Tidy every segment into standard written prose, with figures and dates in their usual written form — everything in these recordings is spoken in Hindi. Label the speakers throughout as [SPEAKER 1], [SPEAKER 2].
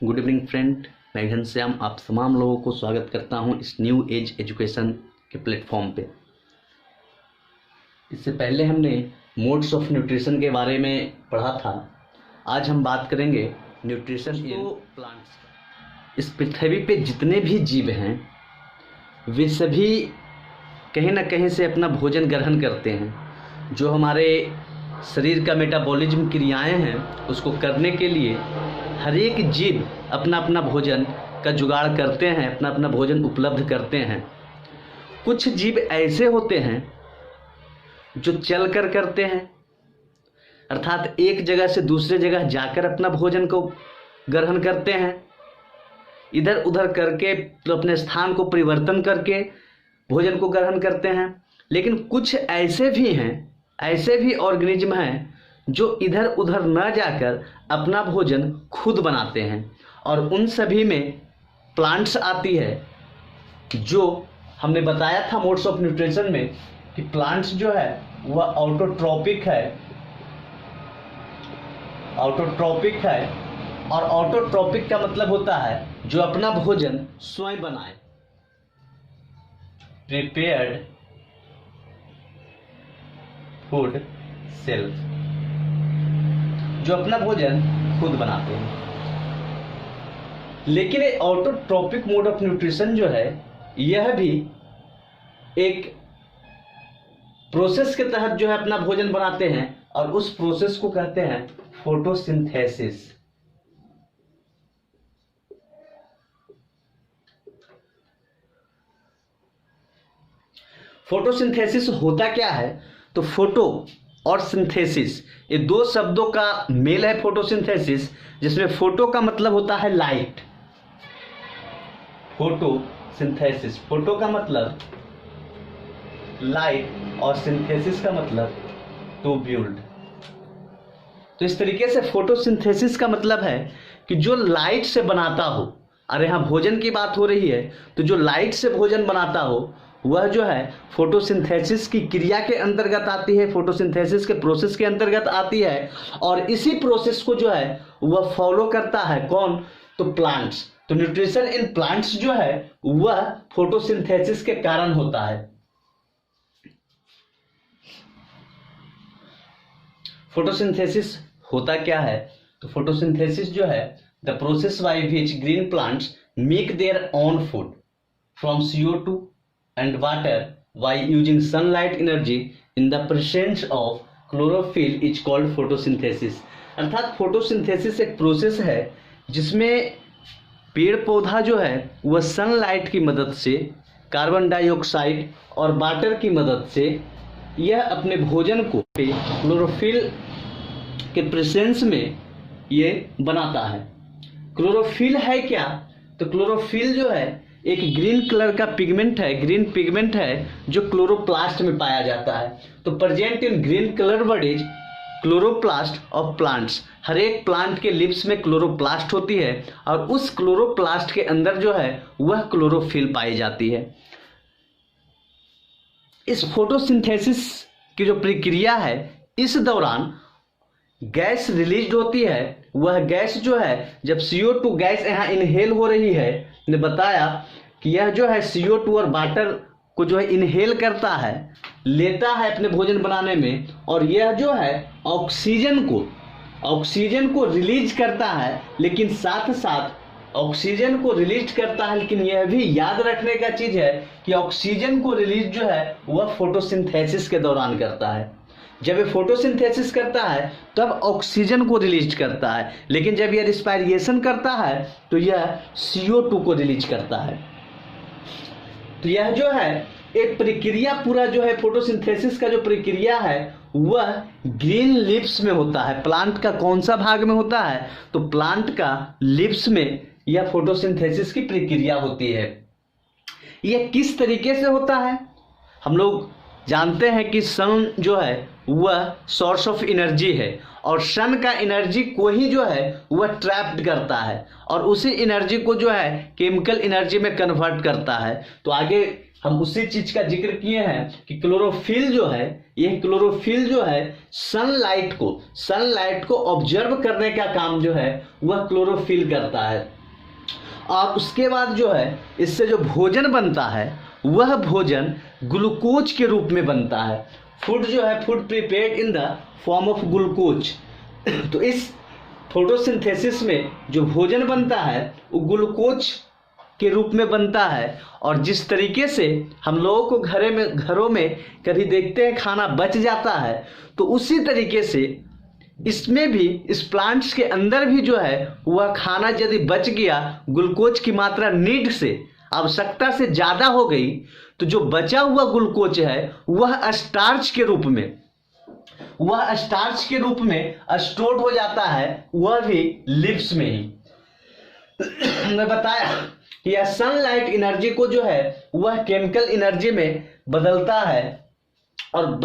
[SPEAKER 1] गुड इवनिंग फ्रेंड, मैं घनश्याम आप तमाम लोगों को स्वागत करता हूं इस न्यू एज एजुकेशन के प्लेटफॉर्म पे। इससे पहले हमने मोड्स ऑफ न्यूट्रिशन के बारे में पढ़ा था। आज हम बात करेंगे न्यूट्रिशन इन प्लांट्स। इस पृथ्वी पे जितने भी जीव हैं वे सभी कहीं ना कहीं से अपना भोजन ग्रहण करते हैं। जो हमारे शरीर का मेटाबॉलिज्म क्रियाएं हैं उसको करने के लिए हर एक जीव अपना अपना भोजन का जुगाड़ करते हैं, अपना अपना भोजन उपलब्ध करते हैं। कुछ जीव ऐसे होते हैं जो चल कर करते हैं, अर्थात एक जगह से दूसरे जगह जाकर अपना भोजन को ग्रहण करते हैं, इधर उधर करके तो अपने स्थान को परिवर्तन करके भोजन को ग्रहण करते हैं। लेकिन कुछ ऐसे भी हैं, ऐसे भी ऑर्गेनिज्म हैं जो इधर उधर न जाकर अपना भोजन खुद बनाते हैं, और उन सभी में प्लांट्स आती है। जो हमने बताया था मोड्स ऑफ न्यूट्रिशन में कि प्लांट्स जो है वह ऑटोट्रॉपिक है, और ऑटोट्रॉपिक का मतलब होता है जो अपना भोजन स्वयं बनाए, प्रिपेयर्ड फूड सेल्फ, जो अपना भोजन खुद बनाते हैं। लेकिन ऑटोट्रॉपिक मोड ऑफ न्यूट्रिशन जो है यह भी एक प्रोसेस के तहत जो है अपना भोजन बनाते हैं, और उस प्रोसेस को कहते हैं फोटोसिंथेसिस। फोटोसिंथेसिस होता क्या है? तो फोटो और सिंथेसिस ये दो शब्दों का मेल है फोटोसिंथेसिस, जिसमें फोटो का मतलब होता है लाइट, फोटोसिंथेसिस, फोटो का मतलब लाइट और सिंथेसिस का मतलब टू बिल्ड। तो इस तरीके से फोटोसिंथेसिस का मतलब है कि जो लाइट से बनाता हो, अरे हाँ भोजन की बात हो रही है तो जो लाइट से भोजन बनाता हो वह जो है फोटोसिंथेसिस की क्रिया के अंतर्गत आती है, फोटोसिंथेसिस के प्रोसेस के अंतर्गत आती है। और इसी प्रोसेस को जो है वह फॉलो करता है कौन? तो प्लांट्स। तो न्यूट्रिशन इन प्लांट्स जो है वह फोटोसिंथेसिस के कारण होता है। फोटोसिंथेसिस होता क्या है? तो फोटोसिंथेसिस जो है the process by which green plants make their own food from CO2 and water by using sunlight energy in the presence of chlorophyll is called photosynthesis। अर्थात फोटोसिंथेसिस एक प्रोसेस है जिसमें पेड़ पौधा जो है वह सनलाइट की मदद से, कार्बन डाइऑक्साइड और वाटर की मदद से यह अपने भोजन को क्लोरोफिल के प्रेजेंस में ये बनाता है। क्लोरोफिल है क्या? तो क्लोरोफिल जो है एक ग्रीन कलर का पिगमेंट है, ग्रीन पिगमेंट है जो क्लोरोप्लास्ट में पाया जाता है। तो present in green colour word is chloroplast of plants. हर एक प्लांट के लिप्स में क्लोरोप्लास्ट होती है, और उस क्लोरोप्लास्ट के अंदर जो है वह क्लोरोफिल पाई जाती है। इस फोटोसिंथेसिस की जो प्रक्रिया है इस दौरान गैस रिलीज होती है। वह गैस जो है जब CO2 गैस यहाँ इनहेल हो रही है, ने बताया कि यह जो है CO2 और वाटर को जो है इनहेल करता है, लेता है अपने भोजन बनाने में, और यह जो है ऑक्सीजन को रिलीज करता है। लेकिन साथ साथ ऑक्सीजन को रिलीज करता है, लेकिन यह भी याद रखने का चीज है कि ऑक्सीजन को रिलीज जो है वह फोटोसिंथेसिस के दौरान करता है। जब ये फोटोसिंथेसिस करता है तब ऑक्सीजन को रिलीज करता है, लेकिन जब यह रिस्पायरेशन करता है तो यह CO2 को रिलीज करता है। तो यह जो है एक प्रक्रिया पूरा जो है फोटोसिंथेसिस का जो प्रक्रिया है वह ग्रीन लिप्स में होता है। प्लांट का कौन सा भाग में होता है? तो प्लांट का लिप्स में यह फोटोसिंथेसिस की प्रक्रिया होती है। यह किस तरीके से होता है? हम लोग जानते हैं कि सन जो है वह सोर्स ऑफ एनर्जी है, और सन का एनर्जी को ही जो है वह ट्रैप्ड करता है, और उसी एनर्जी को जो है केमिकल एनर्जी में कन्वर्ट करता है। तो आगे हम उसी चीज का जिक्र किए हैं कि क्लोरोफिल जो है, यह क्लोरोफिल जो है सनलाइट को ऑब्जर्व करने का काम जो है वह क्लोरोफिल करता है। और उसके बाद जो है इससे जो भोजन बनता है वह भोजन ग्लूकोज के रूप में बनता है। फूड जो है, food prepared in the form of glucose. तो इस फोटोसिंथेसिस में जो भोजन बनता है वो ग्लूकोज के रूप में बनता है। और जिस तरीके से हम लोगों को घरों में कभी देखते हैं खाना बच जाता है, तो उसी तरीके से इसमें भी, इस प्लांट्स के अंदर भी जो है वह खाना यदि बच गया, ग्लूकोज की मात्रा नीड से, आवश्यकता से ज़्यादा हो गई, तो जो बचा हुआ ग्लूकोज है वह स्टार्च के रूप में स्टोर हो जाता है, वह भी लीव्स में ही। मैं बताया कि यह सनलाइट एनर्जी को जो है वह केमिकल एनर्जी में बदलता है, और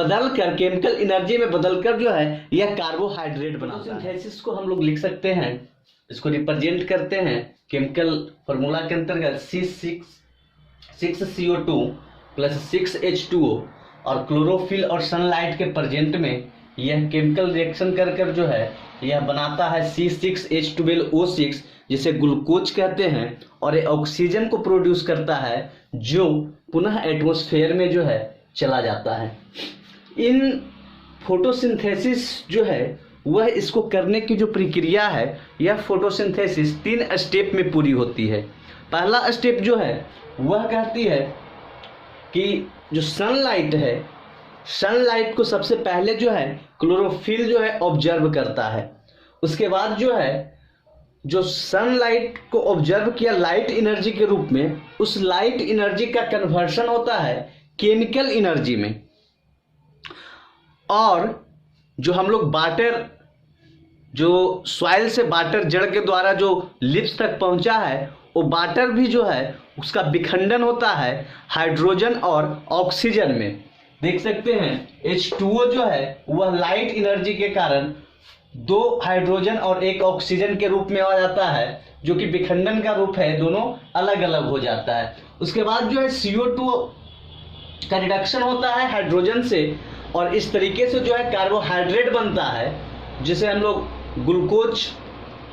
[SPEAKER 1] केमिकल एनर्जी में बदलकर जो है यह कार्बोहाइड्रेट बनाता है। फोटोसिंथेसिस को हम लोग लिख सकते हैं, इसको रिप्रेजेंट करते हैं केमिकल फॉर्मूला के अंतर्गत C6CO2 + 6H2O, और क्लोरोफिल और सनलाइट के प्रेजेंट में यह केमिकल रिएक्शन कर जो है यह बनाता है C6H12O6, जिसे ग्लूकोज कहते हैं, और ये ऑक्सीजन को प्रोड्यूस करता है जो पुनः एटमॉस्फेयर में जो है चला जाता है। इन फोटोसिंथेसिस जो है वह, इसको करने की जो प्रक्रिया है, यह फोटोसिंथेसिस 3 स्टेप में पूरी होती है। पहला स्टेप जो है वह कहती है कि जो सनलाइट है, सनलाइट को सबसे पहले जो है क्लोरोफिल जो है ऑब्जर्व करता है। उसके बाद जो है जो सनलाइट को ऑब्जर्व किया लाइट एनर्जी के रूप में, उस लाइट एनर्जी का कन्वर्शन होता है केमिकल एनर्जी में, और जो हम लोग वाटर, जो सॉइल से वाटर जड़ के द्वारा जो लिप्स तक पहुंचा है, वो वाटर भी जो है उसका विखंडन होता है हाइड्रोजन और ऑक्सीजन में। देख सकते हैं H2O जो है वह लाइट एनर्जी के कारण 2 हाइड्रोजन और 1 ऑक्सीजन के रूप में आ जाता है, जो कि विखंडन का रूप है, दोनों अलग अलग हो जाता है। उसके बाद जो है CO2 का रिडक्शन होता है हाइड्रोजन से, और इस तरीके से जो है कार्बोहाइड्रेट बनता है, जिसे हम लोग ग्लूकोज,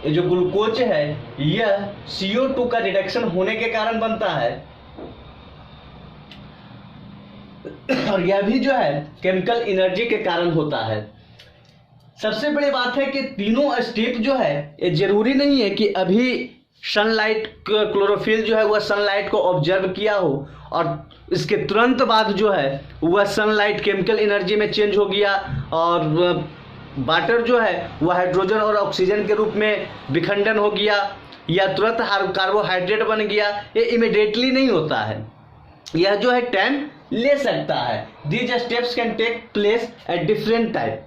[SPEAKER 1] जो ग्लूकोज है यह CO2 का रिडक्शन होने के कारण बनता है, और यह भी जो है केमिकल एनर्जी के कारण होता है। सबसे बड़ी बात है कि तीनों स्टेप जो है ये जरूरी नहीं है कि अभी सनलाइट, क्लोरोफिल जो है वह सनलाइट को ऑब्जर्व किया हो और इसके तुरंत बाद जो है वह सनलाइट केमिकल एनर्जी में चेंज हो गया और वाटर जो है वह हाइड्रोजन और ऑक्सीजन के रूप में विखंडन हो गया, या तुरंत कार्बोहाइड्रेट बन गया। ये इमीडिएटली नहीं होता है, यह जो है टाइम ले सकता है। These steps can take place at different type,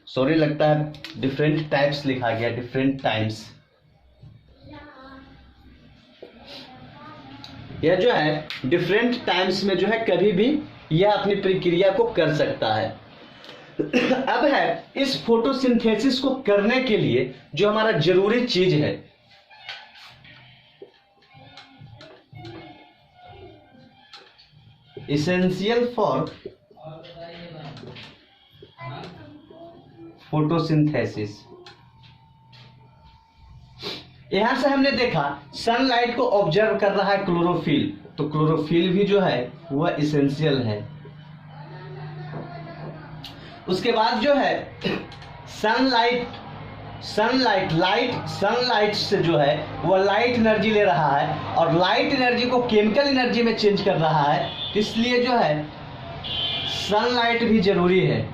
[SPEAKER 1] sorry लगता है डिफरेंट टाइप्स लिखा गया, डिफरेंट टाइम्स। यह जो है डिफरेंट टाइम्स में जो है कभी भी यह अपनी प्रक्रिया को कर सकता है। अब है इस फोटोसिंथेसिस को करने के लिए जो हमारा जरूरी चीज है, essential फॉर फोटोसिंथेसिस। यहां से हमने देखा सनलाइट को ऑब्जर्व कर रहा है क्लोरोफिल, तो क्लोरोफिल भी जो है वह इसेंशियल है। उसके बाद जो है सनलाइट से जो है वह लाइट एनर्जी ले रहा है और लाइट एनर्जी को केमिकल एनर्जी में चेंज कर रहा है, इसलिए जो है सनलाइट भी जरूरी है।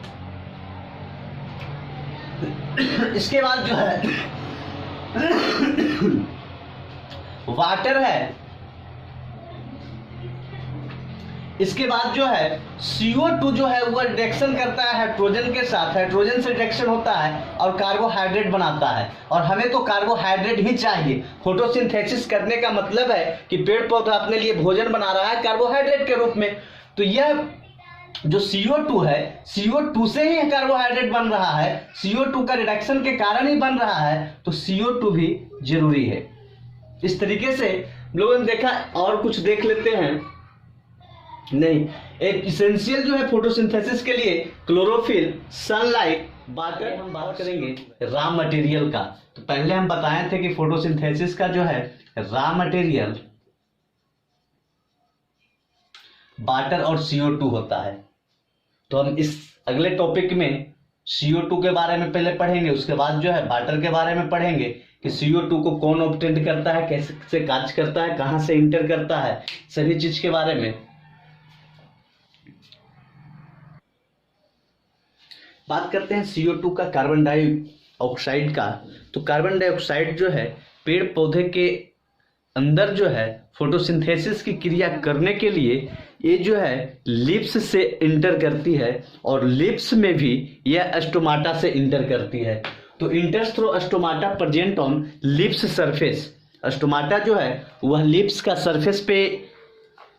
[SPEAKER 1] इसके बाद जो है वाटर है, इसके बाद जो है CO2 जो है वह रिएक्शन करता है हाइड्रोजन के साथ, हाइड्रोजन से रिएक्शन होता है और कार्बोहाइड्रेट बनाता है, और हमें तो कार्बोहाइड्रेट ही चाहिए। फोटोसिंथेसिस करने का मतलब है कि पेड़ पौधा अपने लिए भोजन बना रहा है कार्बोहाइड्रेट के रूप में, तो यह जो CO2 है, CO2 से ही कार्बोहाइड्रेट बन रहा है, CO2 का रिडक्शन के कारण ही बन रहा है, तो CO2 भी जरूरी है। इस तरीके से लोगों ने देखा और कुछ देख लेते हैं नहीं। एक इसेंशियल जो है फोटोसिंथेसिस के लिए क्लोरोफिल, सनलाइट, वाटर। हम बात करेंगे रॉ मटेरियल का। तो पहले हम बताए थे कि फोटोसिंथेसिस का जो है रॉ मटेरियल वाटर और CO2 होता है। तो हम इस अगले टॉपिक में CO2 के बारे में पहले पढ़ेंगे, उसके बाद जो है वाटर के बारे में पढ़ेंगे कि CO2 को कौन ऑब्टेन करता है, कैसे कार्य करता है, कहां से इंटर करता है, सभी चीज के बारे में बात करते हैं। CO2 का, कार्बन डाइऑक्साइड का। तो कार्बन डाइऑक्साइड जो है पेड़ पौधे के अंदर जो है फोटोसिंथेसिस की क्रिया करने के लिए ये जो है लिप्स से इंटर करती है, और लिप्स में भी यह स्टोमाटा से इंटर करती है। तो इंटर्स through stomata present on lips surface. Stomata जो है वह लिप्स का सरफेस पे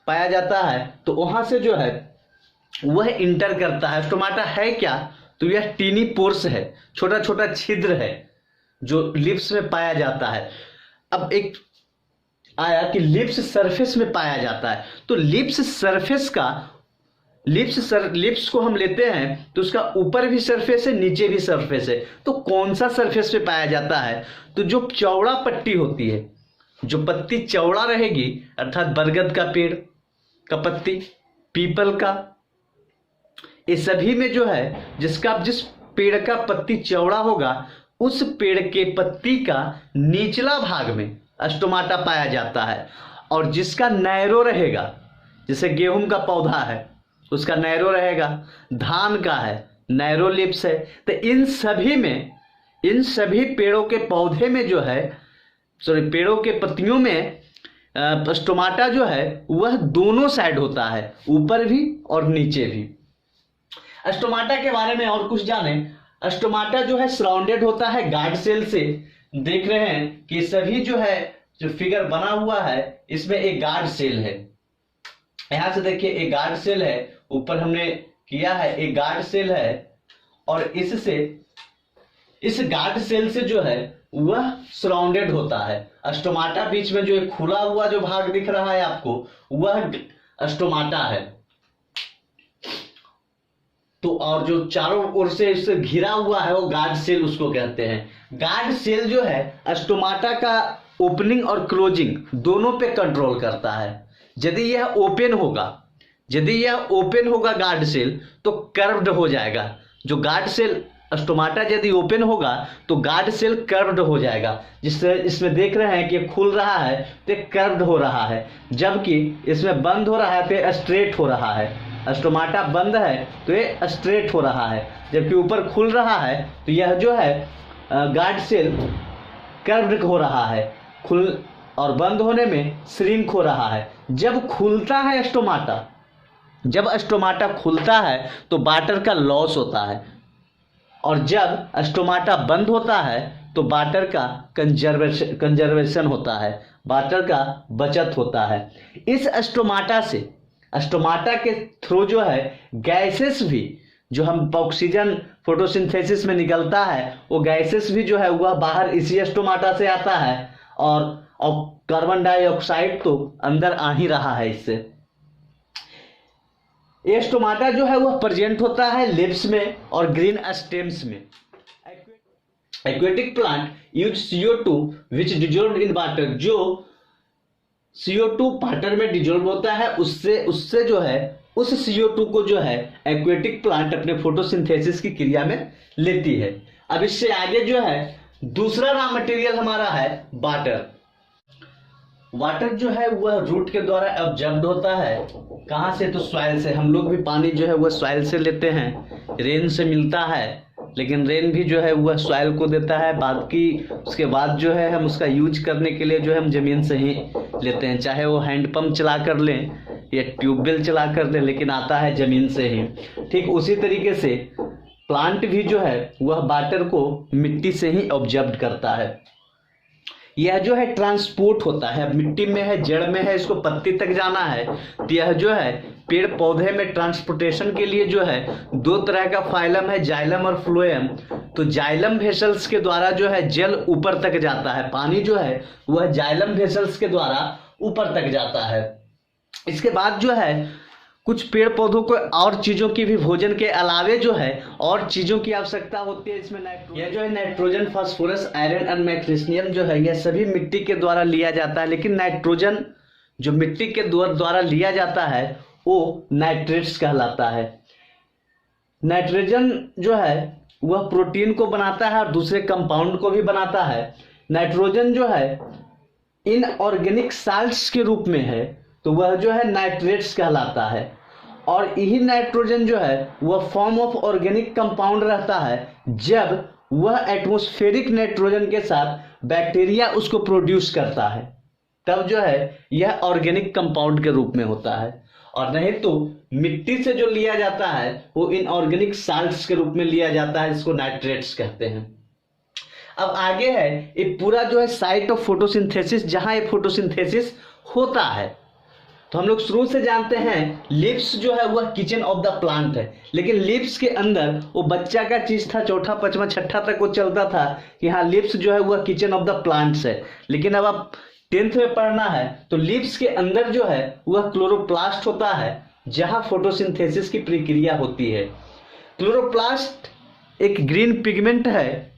[SPEAKER 1] पाया जाता है, तो वहां से जो है वह इंटर करता है। स्टोमाटा है क्या? तो यह टीनी पोर्स है, छोटा छोटा छिद्र है जो लिप्स में पाया जाता है। अब एक आया कि लिप्स सरफेस में पाया जाता है। तो लिप्स सरफेस का, लिप्स को हम लेते हैं तो उसका ऊपर भी सरफेस है, नीचे भी सरफेस है। तो कौन सा सरफेस पे पाया जाता है? तो जो चौड़ा पट्टी होती है, जो पत्ती चौड़ा रहेगी, अर्थात बरगद का पेड़ का पत्ती, पीपल का, ये सभी में जो है जिस पेड़ का पत्ती चौड़ा होगा उस पेड़ के पत्ती का निचला भाग में स्टोमाटा पाया जाता है। और जिसका नैरो रहेगा, जैसे गेहूं का पौधा है उसका नैरो रहेगा, धान का है नैरो लिप्स है। तो इन सभी पेड़ों के पौधे में जो है, पेड़ों के पत्तियों में स्टोमाटा जो है वह दोनों साइड होता है, ऊपर भी और नीचे भी। स्टोमाटा के बारे में और कुछ जाने। स्टोमाटा जो है सराउंडेड होता है गार्ड सेल से। देख रहे हैं कि सभी जो है, जो फिगर बना हुआ है इसमें एक गार्ड सेल है। यहां से देखिए एक गार्ड सेल है, ऊपर हमने किया है एक गार्ड सेल है, और इस गार्ड सेल से जो है वह सराउंडेड होता है। स्टोमाटा बीच में जो एक खुला हुआ जो भाग दिख रहा है आपको, वह स्टोमाटा है। तो और जो चारों ओर से इससे घिरा हुआ है वो गार्ड सेल उसको कहते हैं। गार्ड सेल जो है स्टोमाटा का ओपनिंग और क्लोजिंग दोनों पे कंट्रोल करता है। यदि यह ओपन होगा गार्ड सेल तो कर्व्ड हो जाएगा। जो गार्ड सेल स्टोमाटा यदि ओपन होगा तो गार्ड सेल कर्व्ड हो जाएगा। जिससे इसमें देख रहे हैं कि खुल रहा है तो कर्व्ड हो रहा है, जबकि इसमें बंद हो रहा है तो स्ट्रेट हो रहा है। स्टोमाटा बंद है तो ये स्ट्रेट हो रहा है, जबकि ऊपर खुल रहा है तो यह जो है गार्ड सेल कर्व्ड हो रहा है। खुल और बंद होने में श्रिंक हो रहा है। जब स्टोमाटा खुलता है तो वाटर का लॉस होता है, और जब स्टोमाटा बंद होता है तो वाटर का कंजर्वेशन होता है, वाटर का बचत होता है। इस स्टोमाटा के थ्रू जो है गैसेस भी, जो हम ऑक्सीजन फोटोसिंथेसिस में निकलता है वो गैसेस भी जो है वह बाहर इसी स्टोमाटा से आता है, और कार्बन डाइऑक्साइड तो अंदर आ ही रहा है इससे। ये स्टोमाटा जो है वह प्रेजेंट होता है लिप्स में और ग्रीन स्टेम्स में। Aquatic plant use CO2 which dissolve in water. जो CO2 वाटर में डिजोल्व होता है उससे जो है उस CO2 को जो है एक्वेटिक प्लांट अपने फोटोसिंथेसिस की क्रिया में लेती है। अब इससे आगे जो है दूसरा रॉ मटेरियल हमारा है वाटर। वाटर जो है वह रूट के द्वारा ऑब्जर्व्ड होता है। कहाँ से? तो सॉइल से। हम लोग भी पानी जो है वह सॉइल से लेते हैं, रेन से मिलता है, लेकिन रेन भी जो है वह सॉइल को देता है। बाकी उसके बाद जो है हम उसका यूज करने के लिए जो है हम जमीन से ही लेते हैं, चाहे वो हैंडपम्प चला कर लें या ट्यूबवेल चला कर लें, लेकिन आता है जमीन से ही। ठीक उसी तरीके से प्लांट भी जो है वह वाटर को मिट्टी से ही ऑब्जर्व करता है। यह जो है ट्रांसपोर्ट होता है, मिट्टी में है, जड़ में है, इसको पत्ती तक जाना है, तो यह जो है पेड़ पौधे में ट्रांसपोर्टेशन के लिए जो है दो तरह का फाइलम है, जाइलम और फ्लोएम। तो जाइलम वेसल्स के द्वारा जो है जल ऊपर तक जाता है, पानी जो है वह जाइलम वेसल्स के द्वारा ऊपर तक जाता है। इसके बाद जो है कुछ पेड़ पौधों को और चीज़ों की भी भोजन के अलावे जो है और चीज़ों की आवश्यकता होती है। इसमें यह जो है नाइट्रोजन, फास्फोरस, आयरन और मैग्नीशियम जो है यह सभी मिट्टी के द्वारा लिया जाता है, लेकिन नाइट्रोजन जो मिट्टी के द्वारा लिया जाता है वो नाइट्रेट्स कहलाता है। नाइट्रोजन जो है वह प्रोटीन को बनाता है और दूसरे कंपाउंड को भी बनाता है। नाइट्रोजन जो है इनऑर्गेनिक साल्ट्स के रूप में है, तो वह जो है नाइट्रेट्स कहलाता है। और यही नाइट्रोजन जो है वह फॉर्म ऑफ ऑर्गेनिक कंपाउंड रहता है जब वह एटमॉस्फेरिक नाइट्रोजन के साथ बैक्टीरिया उसको प्रोड्यूस करता है, तब जो है यह ऑर्गेनिक कंपाउंड के रूप में होता है। और नहीं तो मिट्टी से जो लिया जाता है वो इनऑर्गेनिक साल्ट्स के रूप में लिया जाता है, जिसको नाइट्रेट्स कहते हैं। अब आगे है ये पूरा जो है साइट ऑफ फोटोसिंथेसिस, जहां ये फोटोसिंथेसिस होता है। तो हम लोग शुरू से जानते हैं लिप्स जो है वह किचन ऑफ द प्लांट है, लेकिन लिप्स के अंदर वो बच्चा का चीज था, चौथा पांचवा छठा तक वो चलता था कि हाँ लिप्स जो है वह किचन ऑफ द प्लांट्स है। लेकिन अब आप 10th में पढ़ना है तो लिप्स के अंदर जो है वह क्लोरोप्लास्ट होता है, जहां फोटोसिंथेसिस की प्रक्रिया होती है। क्लोरोप्लास्ट एक ग्रीन पिगमेंट है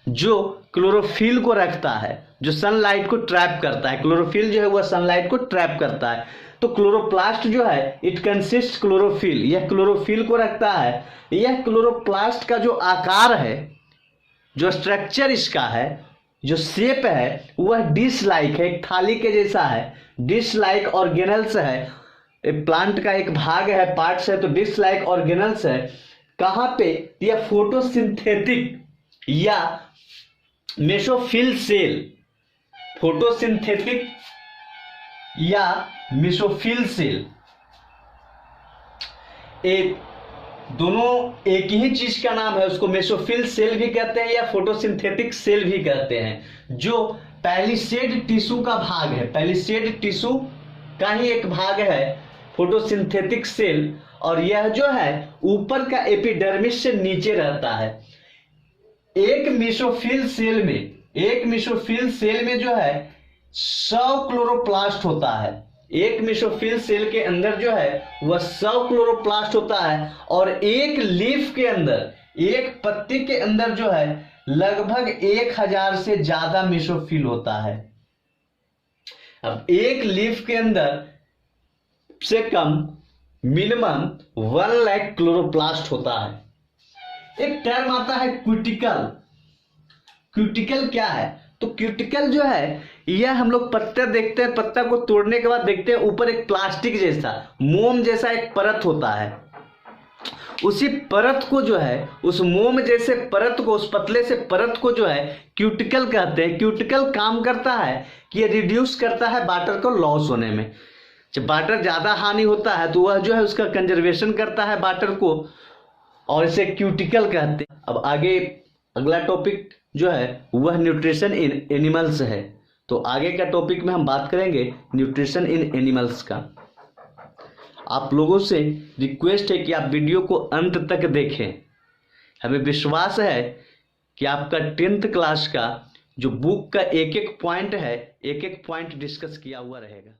[SPEAKER 1] जो क्लोरोफिल को रखता है, जो सनलाइट को ट्रैप करता है। क्लोरोफिल जो है वह सनलाइट को ट्रैप करता है। तो क्लोरोप्लास्ट जो है इट कंसिस्ट क्लोरोफिल, यह क्लोरोफिल को रखता है। यह क्लोरोप्लास्ट का जो आकार है, जो स्ट्रक्चर इसका है, जो शेप है वह डिश लाइक है, एक थाली के जैसा है। डिश लाइक ऑर्गेनल्स है, प्लांट का एक भाग है, पार्ट्स है, तो डिश लाइक ऑर्गेनल्स है। कहाँ पे? यह फोटोसिंथेटिक या मेसोफिल सेल, फोटोसिंथेटिक या मेसोफिल सेल, एक दोनों एक ही चीज का नाम है। उसको मेसोफिल सेल भी कहते हैं या फोटोसिंथेटिक सेल भी कहते हैं, जो पैलिसेड टिश्यू का भाग है। पैलिसेड टिश्यू का ही एक भाग है फोटोसिंथेटिक सेल, और यह जो है ऊपर का एपिडर्मिस से नीचे रहता है। एक मेसोफिल सेल में जो है 100 क्लोरोप्लास्ट होता है। एक मेसोफिल सेल के अंदर जो है वह 100 क्लोरोप्लास्ट होता है, और एक लीफ के अंदर, एक पत्ती के अंदर जो है लगभग 1000 से ज्यादा मेसोफिल होता है। अब एक लीफ के अंदर से कम मिनिमम 1 लाख क्लोरोप्लास्ट होता है। एक टर्म आता है क्यूटिकल। क्यूटिकल क्या है? तो क्यूटिकल जो है यह हम लोग पत्ता देखते हैं, पत्ता को तोड़ने के बाद देखते हैं ऊपर एक प्लास्टिक जैसा, मोम जैसा एक परत होता है। उसी परत को जो है, उस मोम जैसे परत को, उस पतले से परत को जो है क्यूटिकल कहते हैं। क्यूटिकल काम करता है कि यह रिड्यूस करता है वाटर को लॉस होने में। जब वाटर ज्यादा हानि होता है तो वह जो है उसका कंजर्वेशन करता है वाटर को, और इसे क्यूटिकल कहते हैं। अब आगे अगला टॉपिक जो है वह न्यूट्रिशन इन एनिमल्स है। तो आगे का टॉपिक में हम बात करेंगे न्यूट्रिशन इन एनिमल्स का। आप लोगों से रिक्वेस्ट है कि आप वीडियो को अंत तक देखें। हमें विश्वास है कि आपका 10th क्लास का जो बुक का एक एक पॉइंट है, एक एक पॉइंट डिस्कस किया हुआ रहेगा।